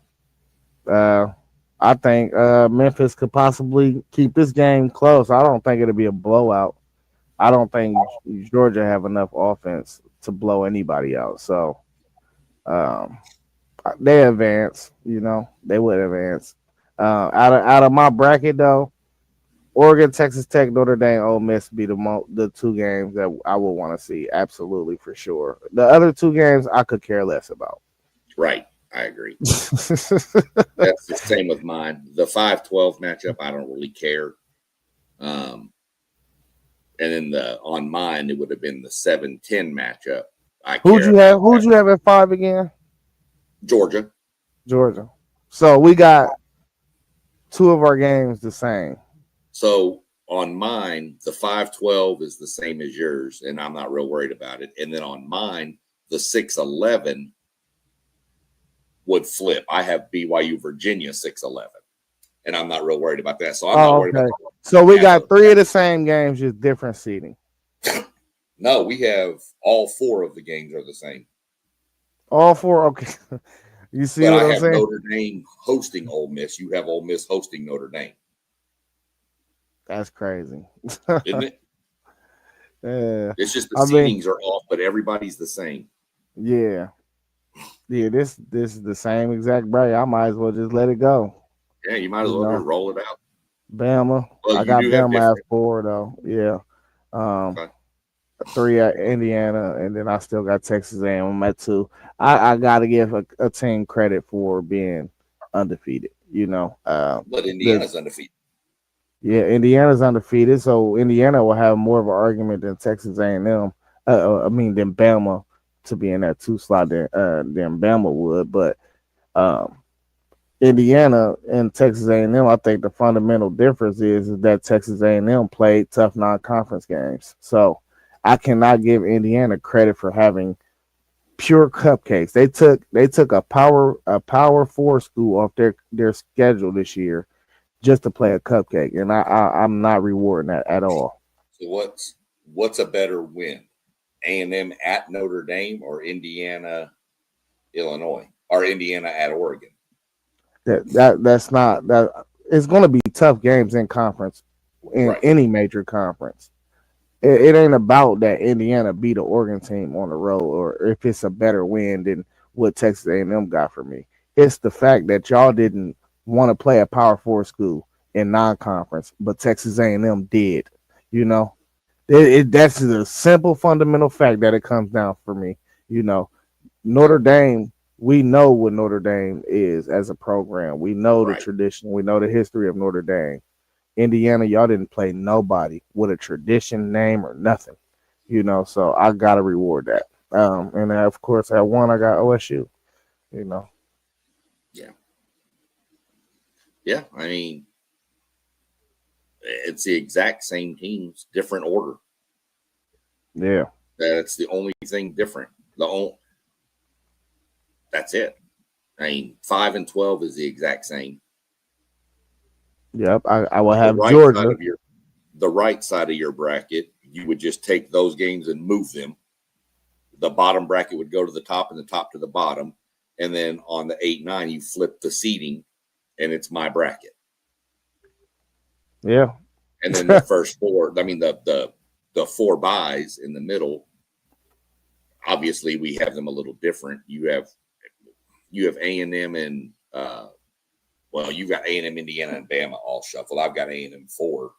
S2: I think Memphis could possibly keep this game close. I don't think it'll be a blowout. I don't think Georgia have enough offense to blow anybody out. So they advance, they would advance. Out of my bracket though, Oregon, Texas Tech, Notre Dame, Ole Miss be the 2 games that I would want to see. Absolutely, for sure. The other 2 games I could care less about.
S3: Right. I agree. That's the same with mine. The 5-12 matchup, I don't really care. And then on mine, it would have been the 7-10 matchup. Who'd you
S2: have at 5 again?
S3: Georgia.
S2: So we got 2 of our games the same.
S3: So on mine, the 5-12 is the same as yours, and I'm not real worried about it. And then on mine, the 6-11 would flip. I have BYU Virginia 6-11, and I'm not real worried about that. So I'm not worried about that.
S2: So we got 3 of the same games, just different seating.
S3: No, we have all 4 of the games are the same.
S2: All 4, okay. You see
S3: but
S2: what
S3: I
S2: I'm
S3: have
S2: saying?
S3: Notre Dame hosting Ole Miss. You have Ole Miss hosting Notre Dame.
S2: That's crazy.
S3: Isn't it?
S2: Yeah.
S3: It's just the seedings are off, but everybody's the same.
S2: Yeah. Yeah, this is the same exact bracket. I might as well just let it go.
S3: Yeah, you might as well just roll it out.
S2: Bama.
S3: Well,
S2: I got Bama at 4 though. Yeah.
S3: Okay.
S2: 3 at Indiana, and then I still got Texas A&M at 2. I got to give a team credit for being undefeated.
S3: But Indiana's undefeated.
S2: Yeah, Indiana's undefeated, so Indiana will have more of an argument than Texas A&M. Than Bama to be in that 2 slot than Bama would. But Indiana and Texas A&M, I think the fundamental difference is that Texas A&M played tough non-conference games. So I cannot give Indiana credit for having pure cupcakes. They took a power 4 school off their schedule this year just to play a cupcake, and I'm not rewarding that at all.
S3: So what's a better win? A&M at Notre Dame or Indiana, Illinois, or Indiana at Oregon?
S2: That's not that. It's going to be tough games in conference, in any major conference. It ain't about that Indiana beat an Oregon team on the road, or if it's a better win than what Texas A&M got for me. It's the fact that y'all didn't want to play a Power 4 school in non-conference, but Texas A&M did. That's the simple fundamental fact that it comes down for me. Notre Dame, we know what Notre Dame is as a program. We know the tradition. We know the history of Notre Dame. Indiana, y'all didn't play nobody with a tradition, name, or nothing. So I got to reward that. And of course, at 1, I got OSU.
S3: Yeah. Yeah, I mean, it's the exact same teams, different order.
S2: Yeah.
S3: That's the only thing different. That's it. I mean, 5 and 12 is the exact same.
S2: Yep, I will have Georgia.
S3: The right side of your bracket, you would just take those games and move them. The bottom bracket would go to the top and the top to the bottom. And then on the 8-9, you flip the seating, and it's my bracket.
S2: Yeah.
S3: And then the first 4, the 4 buys in the middle, obviously we have them a little different. You have A&M and you've got A&M, Indiana, and Bama all shuffled. I've got A&M 4,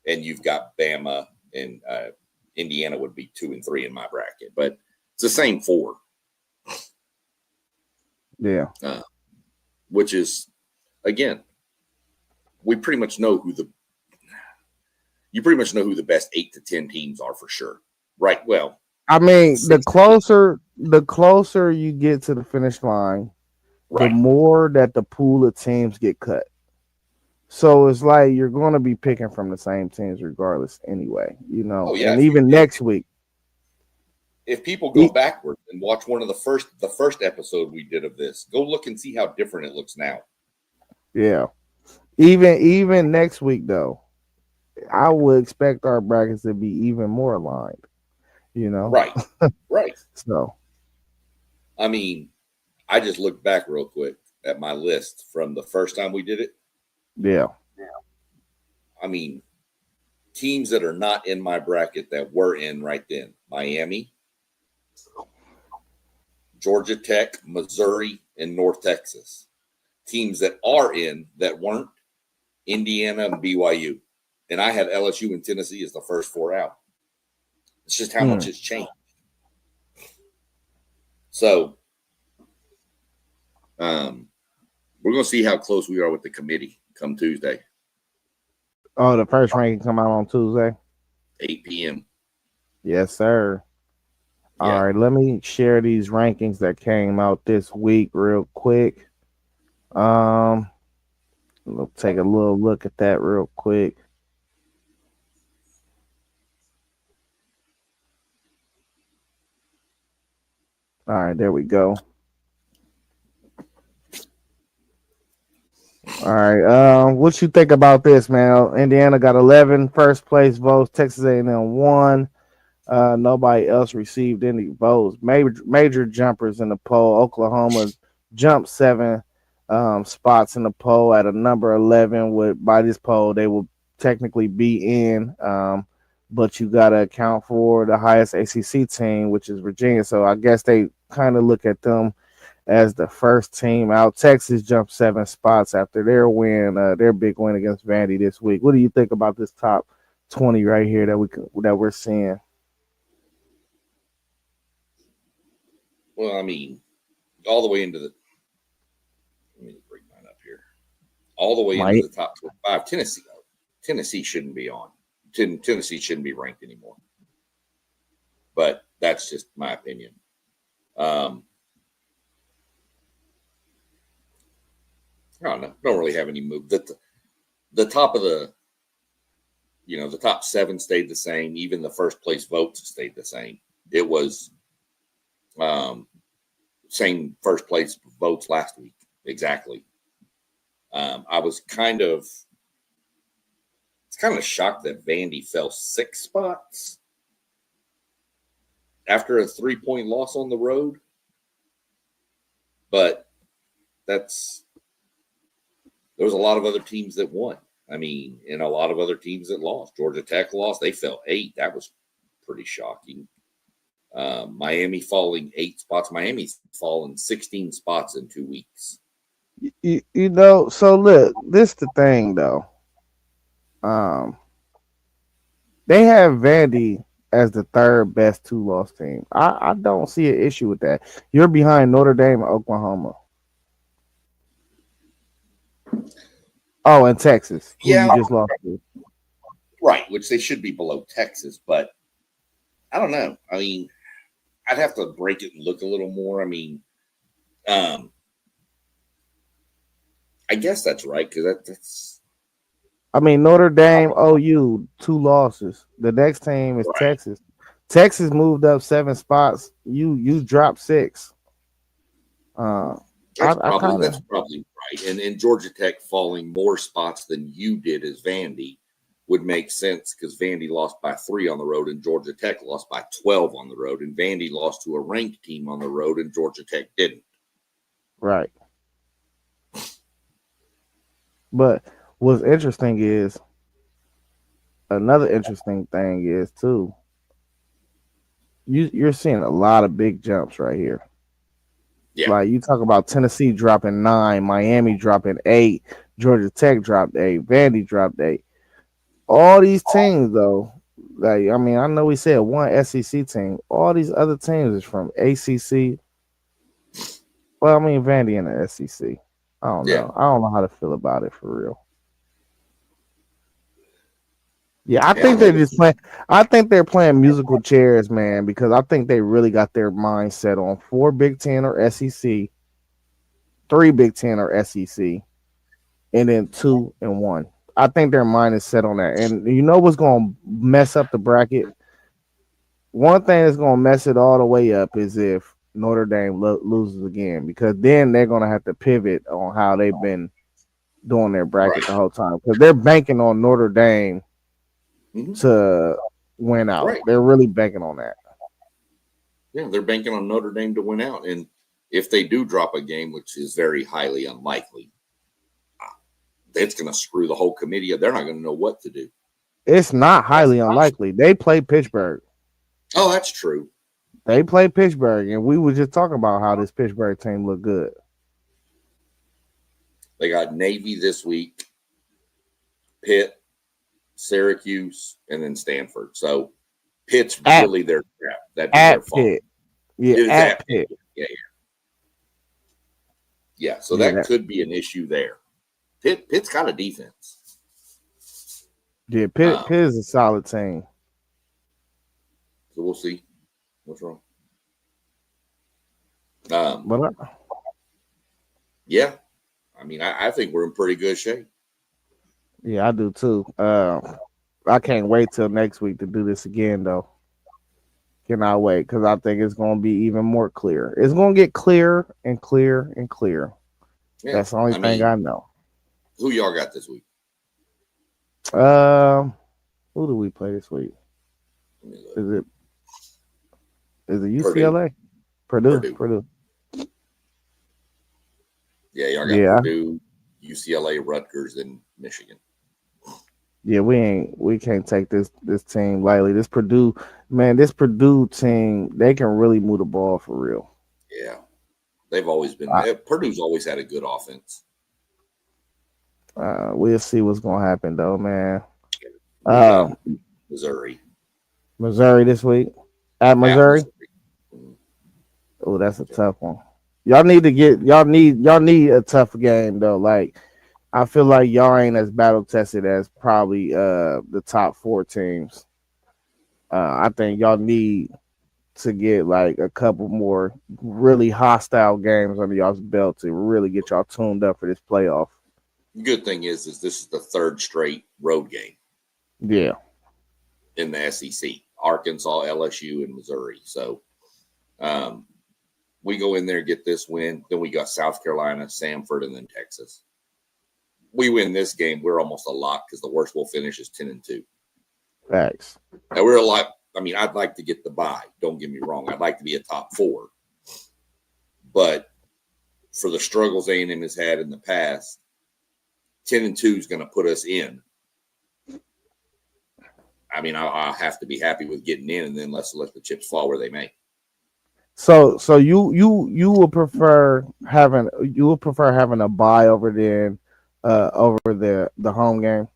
S3: and you've got Bama and Indiana would be 2 and 3 in my bracket, but it's the same 4.
S2: Yeah.
S3: Which is, again, you pretty much know who the best 8 to 10 teams are for sure, right? Well,
S2: I mean, the closer you get to the finish line,
S3: right.
S2: the more that the pool of teams get cut. So it's like you're going to be picking from the same teams regardless anyway, you know.
S3: Oh, yeah.
S2: And even next week.
S3: If people go backwards and watch one of the first episode we did of this, go look and see how different it looks now.
S2: Yeah. Even next week though, I would expect our brackets to be even more aligned, you know.
S3: Right. Right.
S2: So
S3: I mean, I just looked back real quick at my list from the first time we did it.
S2: Yeah.
S3: I mean, teams that are not in my bracket that were in right then: Miami, Georgia Tech, Missouri, and North Texas. Teams that are in that weren't: Indiana and BYU. And I had LSU and Tennessee as the first 4 out. It's just how much has changed. So we're going to see how close we are with the committee come Tuesday.
S2: Oh, the first ranking come out on Tuesday?
S3: 8 p.m.
S2: Yes, sir. Yeah. All right, let me share these rankings that came out this week real quick. We'll take a little look at that real quick. All right, there we go. All right, what you think about this, man? Indiana got 11 first place votes. Texas A&M 1. Nobody else received any votes. Major jumpers in the poll. Oklahoma jumped 7 spots in the poll at a number 11. By this poll, they will technically be in. But you got to account for the highest ACC team, which is Virginia. So I guess they kind of look at them as the first team out. Texas jumped 7 spots after their big win against Vandy this week. What do you think about this top 20 right here that we're seeing?
S3: Well, I mean, all the way into the. Let me bring mine up here. All the way into the top 25. Tennessee shouldn't be on. Tennessee shouldn't be ranked anymore. But that's just my opinion. I don't know. Don't really have any move. The top of the top 7 stayed the same. Even the first place votes stayed the same. It was same first place votes last week. Exactly. I was kind of shocked that Vandy fell 6 spots after a 3-point loss on the road. But there was a lot of other teams that won. I mean, and a lot of other teams that lost. Georgia Tech lost. They fell 8. That was pretty shocking. Miami falling 8 spots. Miami's fallen 16 spots in 2 weeks.
S2: You know, so look, this the thing though. They have Vandy as the 3rd best 2-loss team. I don't see an issue with that. You're behind Notre Dame and Oklahoma. Oh, and Texas.
S3: Yeah,
S2: you just lost to.
S3: Right, which they should be below Texas, but I don't know. I mean, I'd have to break it and look a little more. I mean, I guess that's right because that's.
S2: I mean, Notre Dame, OU, 2 losses. The next team is right. Texas. Texas moved up 7 spots. You dropped 6.
S3: That's probably right. And Georgia Tech falling more spots than you did as Vandy would make sense because Vandy lost by 3 on the road and Georgia Tech lost by 12 on the road, and Vandy lost to a ranked team on the road and Georgia Tech didn't.
S2: Right. But what's interesting is another interesting thing is too. You're seeing a lot of big jumps right here. Yeah. Like you talk about Tennessee dropping 9, Miami dropping 8, Georgia Tech dropped 8, Vandy dropped 8. All these teams though, Like, I mean, I know we said one SEC team. All these other teams is from ACC. Well, I mean, Vandy in the SEC. I don't
S3: Yeah.
S2: know. I don't know how to feel about it for real. Yeah, I think they're just playing. I think they're playing musical chairs, man, because I think they really got their mind set on 4 Big Ten or SEC, 3 Big Ten or SEC, and then 2 and 1. I think their mind is set on that. And you know what's going to mess up the bracket? One thing that's going to mess it all the way up is if Notre Dame loses again, because then they're going to have to pivot on how they've been doing their bracket the whole time, because they're banking on Notre Dame to win out.
S3: Right.
S2: They're really banking on that.
S3: Yeah, they're banking on Notre Dame to win out. And if they do drop a game, which is very highly unlikely, it's going to screw the whole committee up. They're not going to know what to do.
S2: It's not highly unlikely. They play Pittsburgh.
S3: Oh, that's true.
S2: They play Pittsburgh, and we were just talking about how this Pittsburgh team looked good.
S3: They got Navy this week, Pitt, Syracuse, and then Stanford. So Pitt's really their trap. That's their fault.
S2: Pitt. Yeah, at Pitt.
S3: Yeah. So that could be an issue there. Pitt's got a defense.
S2: Yeah, Pitt is a solid team.
S3: So we'll see what's wrong. Yeah, I mean, I think we're in pretty good shape.
S2: Yeah, I do too. I can't wait till next week to do this again, though. Cannot wait, because I think it's going to be even more clear. It's going to get clearer and clearer and clearer. Yeah, that's the only thing I know.
S3: Who y'all got this week?
S2: Who do we play this week? Is it UCLA? Purdue. Yeah, y'all got Purdue, UCLA, Rutgers, and Michigan. Yeah, we can't take this team lightly. This Purdue team, they can really move the ball for real.
S3: Yeah. They've always been Purdue's always had a good offense.
S2: We'll see what's gonna happen though, man. Missouri this week. At Missouri. Oh, that's a tough one. Y'all need a tough game though. Like, I feel like y'all ain't as battle tested as probably the top 4 teams. I think y'all need to get like a couple more really hostile games under y'all's belt to really get y'all tuned up for this playoff.
S3: The good thing is this is the 3rd straight road game.
S2: Yeah.
S3: In the SEC, Arkansas, LSU, and Missouri. So we go in there, get this win. Then we got South Carolina, Samford, and then Texas. We win this game, we're almost a lock because the worst we'll finish is 10-2.
S2: Facts.
S3: And we're a lot. I mean, I'd like to get the bye. Don't get me wrong. I'd like to be a top 4. But for the struggles A&M has had in the past, 10-2 is going to put us in. I mean, I'll have to be happy with getting in, and then let's let the chips fall where they may.
S2: So you would prefer having a bye over the home game?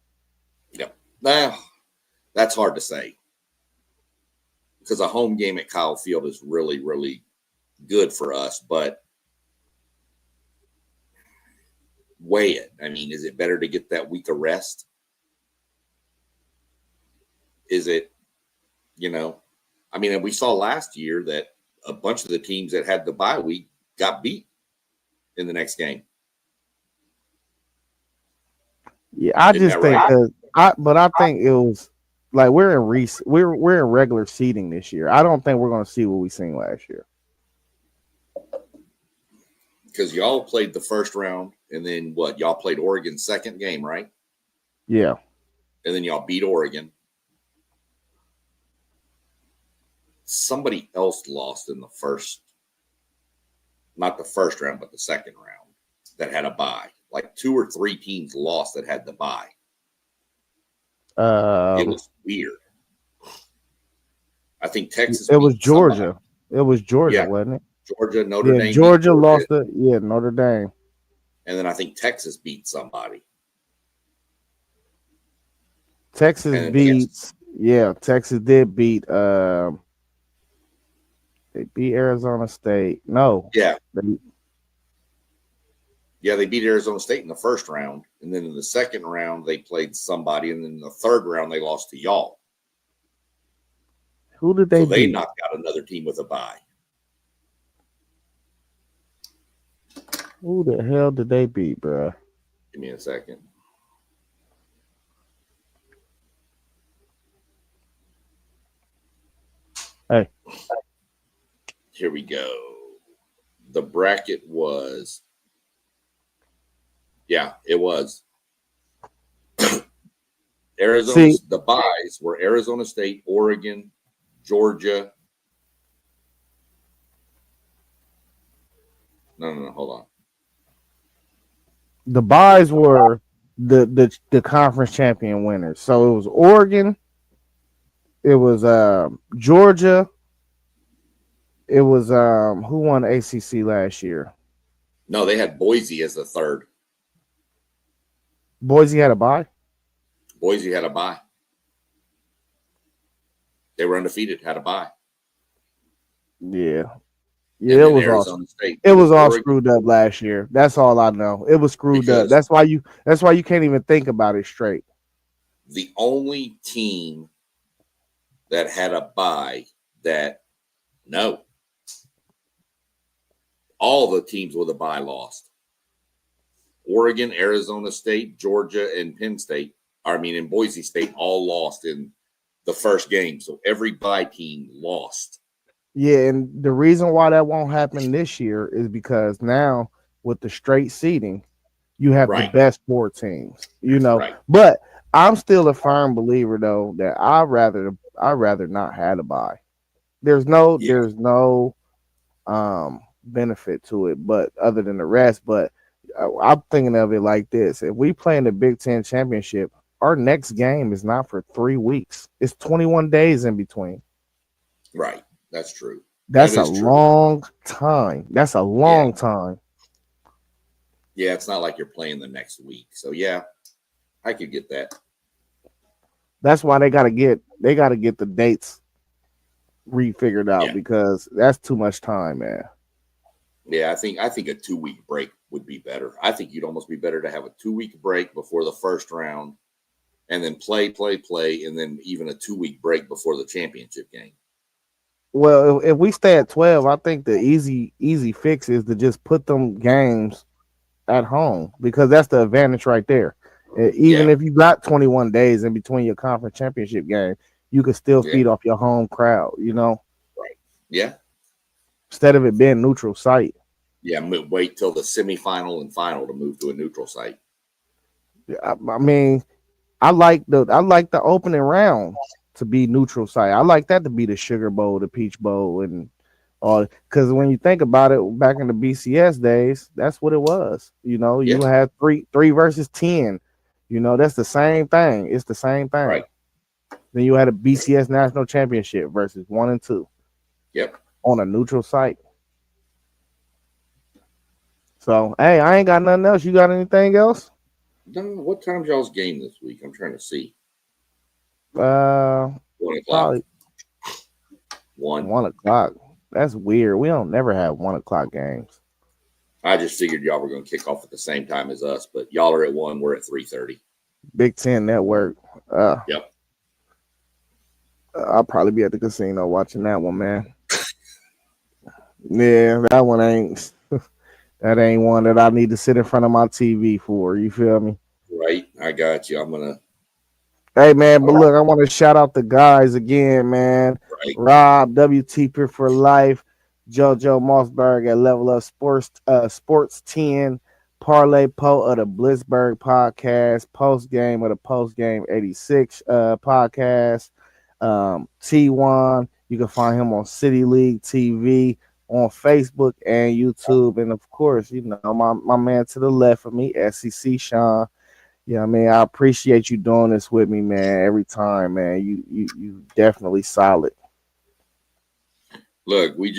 S3: Yeah. Now, that's hard to say. Because a home game at Kyle Field is really, really good for us, but weigh it. I mean, is it better to get that week of rest? Is it, I mean, we saw last year that a bunch of the teams that had the bye week got beat in the next game.
S2: Yeah, I just think I think it was like we're in regular seating this year. I don't think we're going to see what we seen last year.
S3: Because y'all played the first round, and then what? Y'all played Oregon's second game, right?
S2: Yeah.
S3: And then y'all beat Oregon. Somebody else lost in the first, not the first round, but the second round that had a bye. Like 2 or 3 teams lost that had the bye. It was weird. I think Texas.
S2: It was Georgia. It was Georgia, wasn't it?
S3: Georgia, Notre Dame.
S2: Georgia lost it. Yeah, Notre Dame.
S3: And then I think Texas beat somebody.
S2: Texas beats. Yeah, Texas did beat. They beat Arizona State. No,
S3: Yeah,
S2: they,
S3: yeah, they beat Arizona State in the first round, and then in the second round they played somebody, and then in the third round they lost to y'all.
S2: who did they
S3: So they
S2: beat?
S3: knocked out another team with a bye.
S2: Who the hell did they beat, bro?
S3: Give me a second.
S2: Hey,
S3: Here we go. The bracket was, yeah, it was Arizona.
S2: see,
S3: The byes were Arizona State, Oregon, Georgia. No, hold on.
S2: the byes were the conference champion winners. So it was Oregon, it was Georgia, it was who won the ACC last year?
S3: No, they had Boise as the third.
S2: Boise had a bye.
S3: Boise had a bye. They were undefeated, had a bye.
S2: Yeah,
S3: And
S2: it
S3: then
S2: was all
S3: Arizona State.
S2: it was all
S3: Oregon,
S2: screwed up last year. That's all I know. It was screwed up.
S3: because
S2: That's why you can't even think about it straight.
S3: the only team that had a bye that no, all the teams with a bye lost. Oregon, Arizona State, Georgia, and Penn State, and Boise State all lost in the first game. So every bye team lost.
S2: Yeah, and the reason why that won't happen this year is because now with the straight seating, you have the
S3: Right.
S2: best four teams. You know,
S3: Right.
S2: but I'm still a firm believer though that I'd rather not have a bye. There's no
S3: Yeah.
S2: there's no benefit to it, but other than the rest. But I'm thinking of it like this: if we play in the Big Ten championship, our next game is not for 3 weeks. It's 21 days in between.
S3: Right. That's true.
S2: That's
S3: That
S2: a
S3: is true.
S2: long time. That's a long time.
S3: Yeah, it's not like you're playing the next week. So yeah, I could get that.
S2: That's why they gotta get the dates refigured out
S3: Yeah.
S2: because that's too much time, man.
S3: Yeah, I think a 2-week break would be better. I think you'd almost be better to have a 2-week break before the first round, and then play, and then even a 2-week break before the championship game.
S2: Well, if we stay at 12, I think the easy fix is to just put them games at home because that's the advantage right there. Even
S3: Yeah.
S2: if you got 21 days in between your conference championship game, you can still
S3: Yeah.
S2: feed off your home crowd, you know,
S3: Yeah.
S2: instead of it being neutral site.
S3: Yeah. Wait till the semifinal and final to move to a neutral site.
S2: I mean, I like the opening round to be neutral site. I like that to be the Sugar Bowl, the Peach Bowl, and all. Because when you think about it, back in the BCS days, that's what it was. You know, you
S3: Yeah.
S2: had three versus 10. You know, that's the same thing. It's the same thing.
S3: Right.
S2: Then you had a BCS national championship versus 1 and 2.
S3: Yep.
S2: On a neutral site. So, hey, I ain't got nothing else. You got anything else?
S3: No, what time's y'all's game this week? I'm trying to see.
S2: 1
S3: 1 o'clock.
S2: Probably
S3: 1.
S2: 1 o'clock. That's weird. We don't never have 1 o'clock games.
S3: I just figured y'all were going to kick off at the same time as us, but y'all are at 1. We're at 3:30.
S2: Big Ten Network.
S3: Yep.
S2: I'll probably be at the casino watching that one, man. Yeah, that one ain't. That ain't one that I need to sit in front of my TV for. You feel me?
S3: Right. I got you. I'm going to.
S2: Hey, man, but look, I want to shout out the guys again, man.
S3: Right.
S2: Rob, WT for Life, JoJo Mossberg at Level Up Sports 10, Parlay Poe of the Blitzberg podcast, Post Game of the Post Game 86 podcast, T1. You can find him on City League TV, on Facebook and YouTube, and of course, you know, my man to the left of me, SEC Sean. Yeah, I mean, I appreciate you doing this with me, man. Every time, man. You definitely solid.
S3: Look, we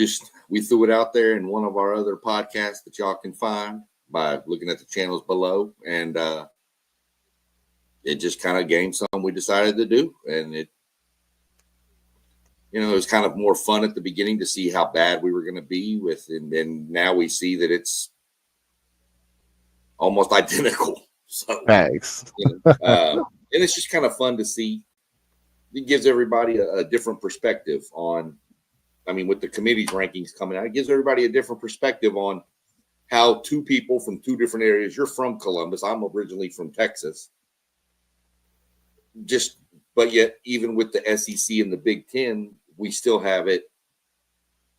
S3: threw it out there in one of our other podcasts that y'all can find by looking at the channels below, and it just kind of gained something we decided to do, and You know, it was kind of more fun at the beginning to see how bad we were going to be with, and then now we see that it's almost identical. So,
S2: Facts.
S3: you know, and it's just kind of fun to see. It gives everybody a different perspective on. I mean, with the committee's rankings coming out, it gives everybody a different perspective on how two people from two different areas. You're from Columbus. I'm originally from Texas. But yet, even with the SEC and the Big Ten, we still have it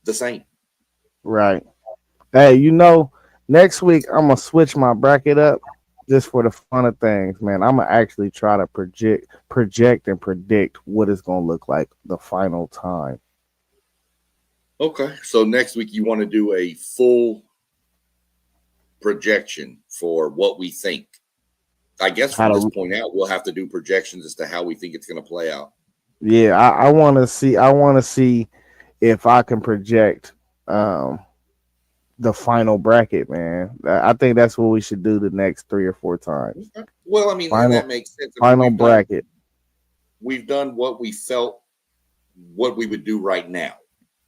S3: the same.
S2: Right. Hey, next week I'm gonna switch my bracket up just for the fun of things, man. I'm gonna actually try to project and predict what it's gonna look like the final time.
S3: Okay. So next week you want to do a full projection for what we think. I guess from this point out, we'll have to do projections as to how we think it's going to play out.
S2: Yeah, I want to see. I want to see if I can project the final bracket, man. I think that's what we should do the next 3 or 4 times.
S3: Well, I mean, that makes sense.
S2: Final bracket.
S3: We've done what we felt, what we would do right now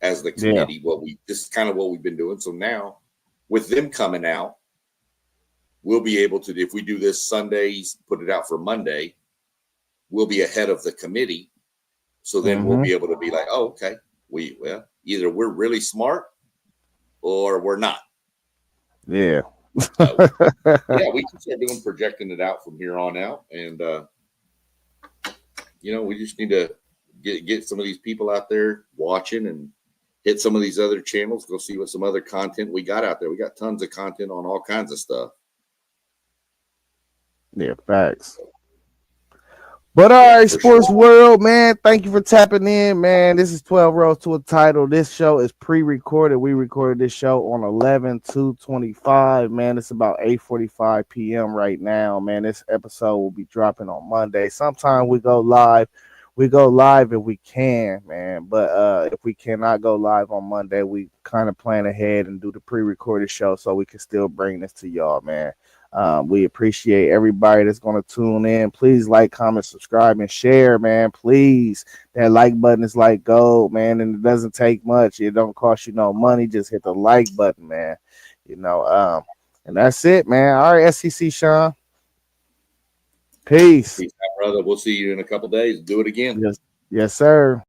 S3: as the committee.
S2: Yeah.
S3: This is kind of what we've been doing. So now, with them coming out, we'll be able to, if we do this Sundays, put it out for Monday, we'll be ahead of the committee. So then we'll be able to be like, oh, okay, either we're really smart or we're not.
S2: Yeah.
S3: So, yeah, we can start doing projecting it out from here on out. And, we just need to get some of these people out there watching and hit some of these other channels, go see what some other content we got out there. We got tons of content on all kinds of stuff.
S2: Yeah, facts. But all right, sports world, man, thank you for tapping in, man. This is 12 Rows to a Title. This show is pre-recorded. We recorded this show on 11/2/25, man. It's about 8:45 p.m. right now, man. This episode will be dropping on Monday. Sometime we go live. We go live if we can, man. But if we cannot go live on Monday, we kind of plan ahead and do the pre-recorded show so we can still bring this to y'all, man. We appreciate everybody that's going to tune in. Please like, comment, subscribe, and share, man. Please. That like button is like gold, man, and it doesn't take much. It don't cost you no money. Just hit the like button, man. And that's it, man. All right, SEC Sean. Peace.
S3: Peace out, brother. We'll see you in a couple days. Do it again.
S2: Yes, sir.